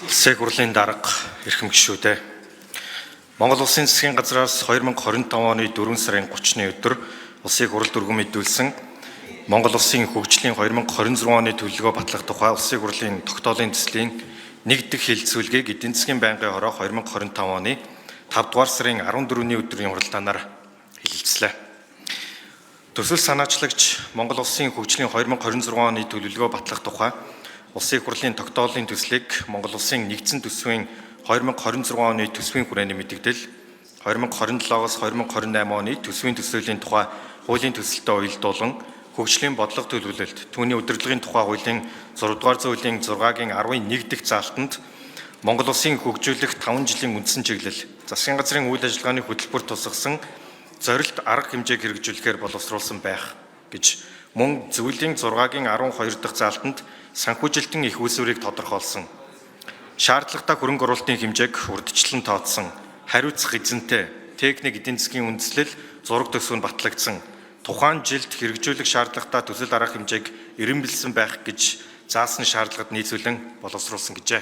Улсын хурлын дарга эрхэм гишүүдээ. Монгол Улсын засгийн газраас 2025 оны 4 сарын 30-ны өдөр Улсын хурал дүргэн мэдүүлсэн Монгол Улсын хөгжлийн 2026 оны төлөвлөгөө батлах тухай Улсын хурлын тогтоолын төслийн 1 дахь хэлэлцүүлгийг эдийн засгийн байнгын хороо 2025 оны 5 дугаар сарын 14-ний өдрийн хуралдаанаар хэлэлцлээ. Төсөл санаачлагч Монгол Улсын хөгжлийн 2026 оны төлөвлөгөө батлах тухай Улсын хурлын тогтоолын төслийг Монгол Улсын нэгдсэн төсвийн 2026 оны төсвийн хүрээний мэдэгдэл, 2027-оос 2028 оны төсвийн төсөөлийн тухай хуулийн төсөлтөд уялдуулан хөгжлийн бодлого төлөвлөлт, түүний удирдлагын тухай хуулийн 6 дугаар зүйлийн 6-гийн 11 дахь заалтанд Монгол Улсын хөгжүүлэх 5 жилийн үндсэн чиглэл, засгийн газрын үйл ажиллагааны хөтөлбөр тусгасан зорилт арга хэмжээг хэрэгжүүлэхээр боловсруулсан байх гэж мөн зөвлөлийн 6-гийн 12 дахь заалтанд санхүүжилтийн их үүсвэрийг тодорхойлсон. Шаардлагатай хөрөнгө оруулалтын хэмжээг урьдчилан тооцсон. Хариуцах эзэнтэй техник эдийн засгийн үндэслэл зураг төсөв нь батлагдсан. Тухайн жилд хэрэгжүүлэх шаардлагатай төсөл арга хэмжээг эренбэлсэн байх гэж заасан шаардлагад нийцүүлэн боловсруулсан гэжээ.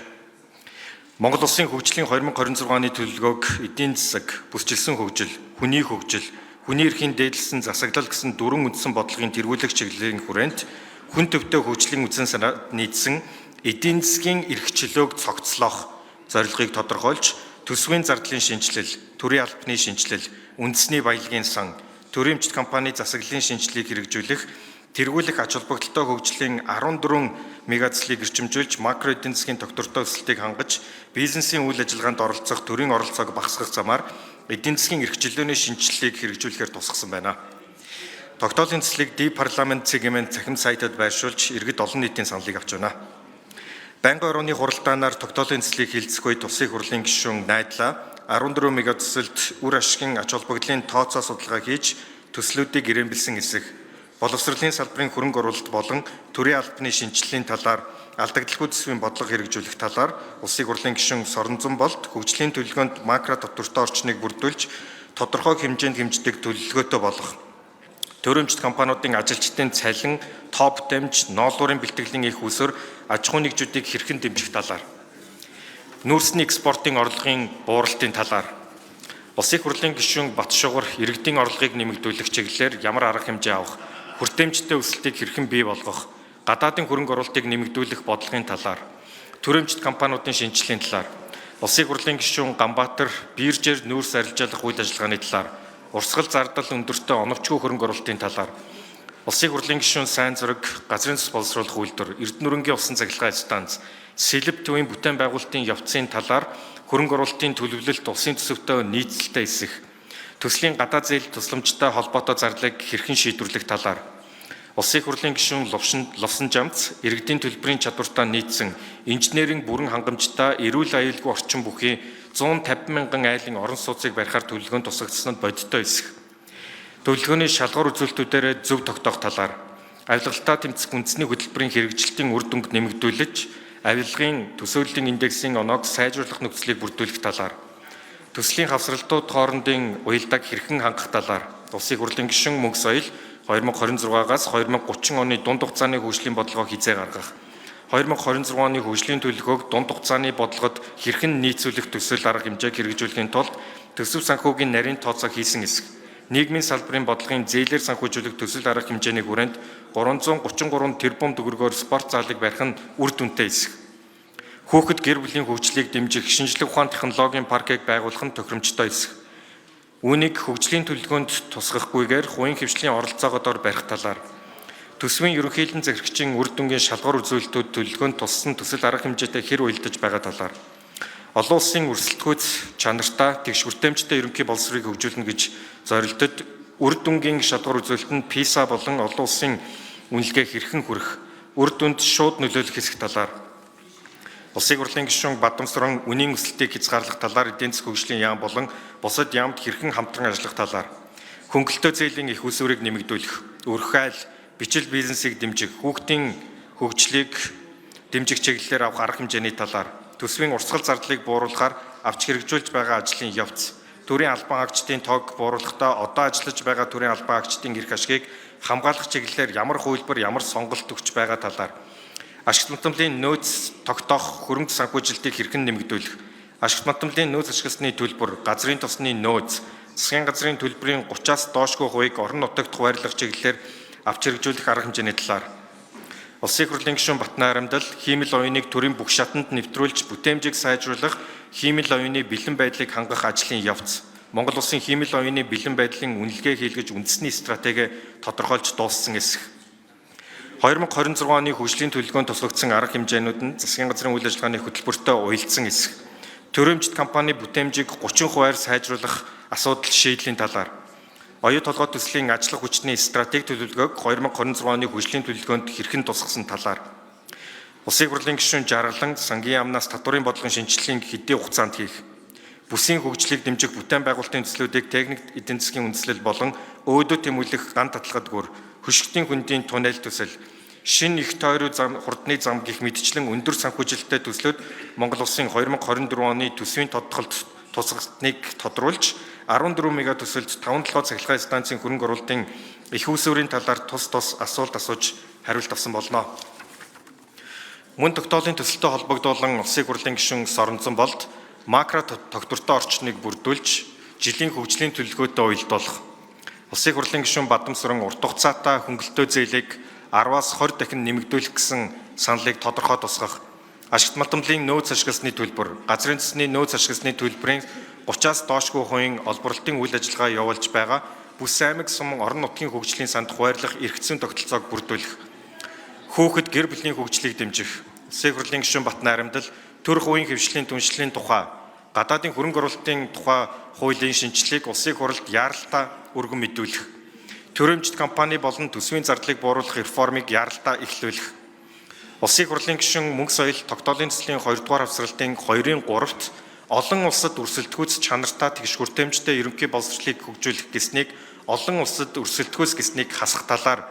Монгол Улсын хөгжлийн 2026 оны төлөвлөгөөг эдийн засаг, бүсчилсэн хөгжил, хүний хөгжил, хүний эрхийн дээдлсэн засаглал гэсэн дөрвөн үндсэн бодлогын тэргүүлэх чиглэлийн хүрээнд хүн төвтэй хөгжлийн үндсэн санаанд нийцсэн эдийн засгийн эрхчлөөг цогцлоох зорилгыг тодорхойлж, төсвийн зардлын шинжилэл, төрийн албаны шинжилэл, үндэсний баялагын сан, төрийн эмчит компани засаглалын шинжилгээг хэрэгжүүлэх, тэргүүлэх ач холбогдолтой хөгжлийн 14 мегацлыг эрчимжүүлж, макро эдийн засгийн доктортой өсөлтийг хангаж, бизнесийн үйл ажиллагаанд оролцох төрийн оролцоог багасгах замаар эдийн засгийн эрхчлөөний шинжилгээг хэрэгжүүлэхээр тусгасан байна. Тогтоолын төслийг парламент сегмент цахим сайтад байршуулж иргэд олон нийтийн саналыг авч байна. Байнгын орооны хуралдаанаар тогтоолын төслийг хэлэлцэх үед Улсын хурлын гишүүн найдлаа 14 мегацлд үр ашигын ач холбогдлын тооцоо судалгаа хийж төслүүдийг эренбэлсэн хэсэг, боловсролын салбарын хөрөнгө оруулалт болон төрийн албаны шинжилгээний талаар алдагдaltaгүй төсвийн бодлого хэрэгжүүлэх талаар Улсын хурлын гишүүн Соронзон болд хөгжлийн төлөвлөгөөнд макро татвартай орчныг бүрдүүлж тодорхой хэмжээнд хэмждэг төлөвлөгөөтэй болох төрийн эмчит компаниудын ажилчдын цалин, топ дамж, ноолуурын бэлтгэлийн их усөр аж ахуйн нэгжүүдийг хэрхэн дэмжих талаар, нүүрсний экспортын орлогын бууралтын талаар, Улсын хурлын гишүүн Батшугар иргэдийн орлогыг нэмэгдүүлэх чиглэлээр ямар арга хэмжээ авах, хүртээмжтэй өсөлтийг хэрхэн бий болгох, гадаадын хөрөнгө оруулалтыг нэмэгдүүлэх бодлогын талаар, төрийн эмчит компаниудын шинжилгээний талаар, Улсын хурлын гишүүн Ганбаатар биржээр нүүрс арилжаалах үйл ажиллагааны талаар, урсгал зардал өндөртэй оновчгүй хөрөнгө оруулалтын талаар, Улсын хурлын гишүүн Сайн зураг, газрын цус боловсруулах үйлдвэр, Эрдэнэ-Нүрэнгийн усан цахилгаан станц, Сэлэб төвийн бүтээн байгуулалтын явцын талаар хөрөнгө оруулалтын төлөвлөлт улсын төсөвтэй нийцэлтэй эсэх, төслийн гадаад зээл тусламжтай холбоотой зардлыг хэрхэн шийдвэрлэх талаар, Улсын хурлын гишүүн Ловсон Жамц, иргэдийн төлбөрийн чадвартай нийцсэн инженерийн бүрэн хангамжтай эрүүл аюулгүй орчин бүхий 150 мянган айлын орон сууцыг барихаар төлөвлөгөөнд тусгагдсанад бодиттой эсэх, төлөвлөгөөний шалгуур үзүүлэлтүүдээр зөв тогтоох талаар, авилгалтаа тэмцэх үндэсний хөтөлбөрийн хэрэгжилтийн үр дүнг нэмэгдүүлж, авилгын төсөөллийн индексийн оноог сайжруулах нөхцөлийг бүрдүүлэх талаар, төслийн хавсралтууд хоорондын уялдааг хэрхэн хангах талаар, Улсын хурлын гишүүн Мөнх Соёл 2026-аас 2030 оны дунд хугацааны хөгжлийн бодлогоо хизээ гаргах, 2026 оны хөгжлийн төлөвлөгөөг дунд хугацааны бодлогод хэрхэн нийцүүлэх төсөл арга хэмжээг хэрэгжүүлэхийн тулд төсөв санхүүгийн нарийн тооцоо хийсэн эсэх, нийгмийн салбарын бодлогын зээлээр санхүүжүүлэх төсөл арга хэмжээний хүрээнд 333 тэрбум төгрөгөөр спорт залыг барих нь үр дүнтэй эсэх, хүүхэд гэр бүлийн хөгжлийг дэмжих шинжлэх ухааны технологийн паркийг байгуулах нь тохиромжтой эсэх, үүнийг хөгжлийн төлөвлөгөөнд тусгахгүйгээр хувийн хвшлийн оролцоогоор барих талаар, төсвийн ерөнхийлөн зэрэгчийн үр дүнгийн шалгуур үзүүлэлтүүд төлөвлөгөөнд туссан төсөл арга хэмжээтэй хэр уялдаж байгаа талаар, олон улсын өрсөлдөхүйц чанартай тэгш хүртээмжтэй ерөнхий боловсролыг хөгжүүлнэ гэж зорилтод үр дүнгийн шалгуур үзүүлэлт нь ПИСА болон олон улсын үнэлгээ хэрхэн хүрэх, үр дүнд шууд нөлөөлөх хэсэг талаар, Улсын хурлын гишүүн Бадамсран үнийн өсөлтийг хязгаарлах талаар эдийн засгийн хөгжлийн яам болон бусад яамд хэрхэн хамтран ажиллах талаар, хөнгөлөлтөө зээлийн их усврыг нэмэгдүүлэх, өрх айл, бичил бизнесийг дэмжих, хүүхдийн хөгжлийг дэмжих чиглэлээр авах арга хэмжээний талаар, төсвийн урсгал зардлыг бууруулахаар авч хэрэгжүүлж байгаа ажлын явц, төрийн албан хаагчдын тоог бууруулахдаа одоо ажиллаж байгаа төрийн албан хаагчдын эрх ашигыг хамгаалах чиглэлээр ямар хувилбар, ямар сонголт өгч байгаа талаар, ашигт мандамлын нөөц тогтоох хөрөнгө санхүүжилтийг хэрхэн нэмэгдүүлэх, ашигт мандамлын нөөц ашигласны төлбөр, газрын тосны нөөц, засгийн газрын төлбөрийн 30-аас доошгүй хувийг орон нутагт хуваарлах чиглэлээр авч хэрэгжүүлэх арга хэмжээний талаар, Улсын хурлын гишүүн Батнаа Арамдал хиймэл оюуныг төрийн бүх шатанд нэвтрүүлж бүтээмжийг сайжруулах хиймэл оюуны бэлэн байдлыг хангах ажлын явц, Монгол улсын хиймэл оюуны бэлэн байдлын үнэлгээ хийлгэж үндэсний стратеги тодорхойлж дууссан эсэх. 2026 оны хөгжлийн төлөвлөгөөнд тусгагдсан арга хэмжээнүүд нь засгийн газрын үйл ажиллагааны хөтөлбөртөө уялдсан эсэх. Төрөмжит компани бүтээмжийг 30% сайжруулах асуудал шийдлийн талаар, оюу толгой төслийн ажиллах хүчний стратеги төлөвлөгөөг 2026 оны хөгжлийн төлөвлөгөөнд хэрхэн тусгасан талаар, Улсын хурлын гишүүн Жаргалан сангийн яамнаас татварын бодлогын шинжилгээг хэдийн хугацаанд хийх, бүсийн хөгжлийг дэмжих бүтээн байгуулалтын төслүүдийг техник эдийн засгийн үндэслэл болон өөдөө тэмүүлэх ган татлагад гүр, хөшгтийн хөндийн туннель төсөл, шинэ их тойруу хурдны зам гэх мэтчлэн өндөр санхүүжилттэй төслүүд Монгол улсын 2024 оны төсвийн тодтолт тусгалтныг тодруулж 14 мега төсөлд 5-7 цахилгаан станцын хөрөнгө оруулалтын их усүрийн талаар тус асуулт асууж хариулт авсан болно. Мөн тогтоолын төсөлтөд холбогдуулан Улсын хурлын гишүүн Соронзон болд макро тогтвортой орчныг бүрдүүлж жилийн хөгжлийн төлөвлөгөөтэй уялдуулах, Улсын хурлын гишүүн Бадамсаран урт хугацаатай хөнгөлөлтөө зээлийг 10-аас 20 дахин нэмэгдүүлэх гэсэн саналыг тодорхой тусгах, ашигт мандамлын нөөц ашигласны төлбөр, газрын засны нөөц ашигласны төлбөрийн 30-аас доошгүй хувийн олборлолтын үйл ажиллагаа явуулж байгаа бүс аймаг сум орон нутгийн хөгжлийн санд хуваарлах эрх зүйн тогтолцоог бүрдүүлэх, хүүхэд гэр бүлийн хөгжлийг дэмжих, Улсын хурлын гишүүн Батнаа Арамдал төрөх үеийн хэвшлийн түншлэлийн тухай, гадаадын хөрөнгө оруулалтын тухай хуулийн шинжилгээг Улсын хурлд яаралтаа өргөн мэдүүлэх, төрөмжит компани болон төсвийн зардлыг бууруулах реформыг яаралтаа эхлүүлэх, Улсын хурлын гишүүн Мөнх соёл тогтоолын төслийн 2-р авсралтын 2-3-т олон улсад өрсөлдөхүйц чанартай тэгш хүртээмжтэй ерөнхий боловсролыг хөгжүүлэх гэснийг олон улсад өрсөлдөхөөс гэснийг хасах талаар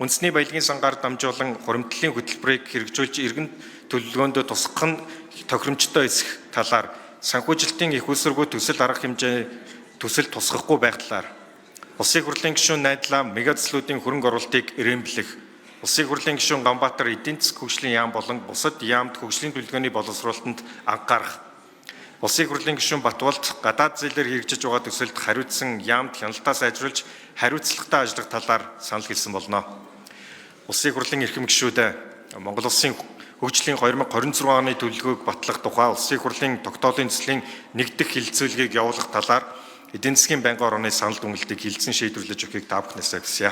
үндэсний баялагын сангаар дамжуулан хуримтлалын хөтөлбөрийг хэрэгжүүлж иргэн төлөвлөгөөндөө тусгах нь тохиромжтой эсэх талаар санхүүжилтийн их усргүү төсөл арга хэмжээ төсөл тусгахгүй байх талаар Улсын хурлын гишүүн Найдлаа мегацлүүдийн хөрөнгө оруулалтыг эрэмблэх, Улсын хурлын гишүүн Ганбаатар эдийн засгийн хөгжлийн яам болон бусад яамд хөгжлийн төлөвлөгөөний боловсруулалтанд анхаарах, Улсын хурлын гишүүн Батболд гадаад зээлээр хэрэгжиж байгаа төсөлд хариуцсан яамд хяналтаа сайжруулж хариуцлагатай ажиллах талаар санал хэлсэн болно. Улсын хурлын эрхэм гишүүд Монгол улсын хөгжлийн 2026 оны төлөвлөгөөг батлах тухай Улсын хурлын тогтоолын төслийн нэгдэх хилцүүлгийг явуулах талаар эдийн засгийн байнгын орооны санал дүгнэлтийг хилцэн шийдвэрлэж өгөхийг та бүхнээсээ хүсье.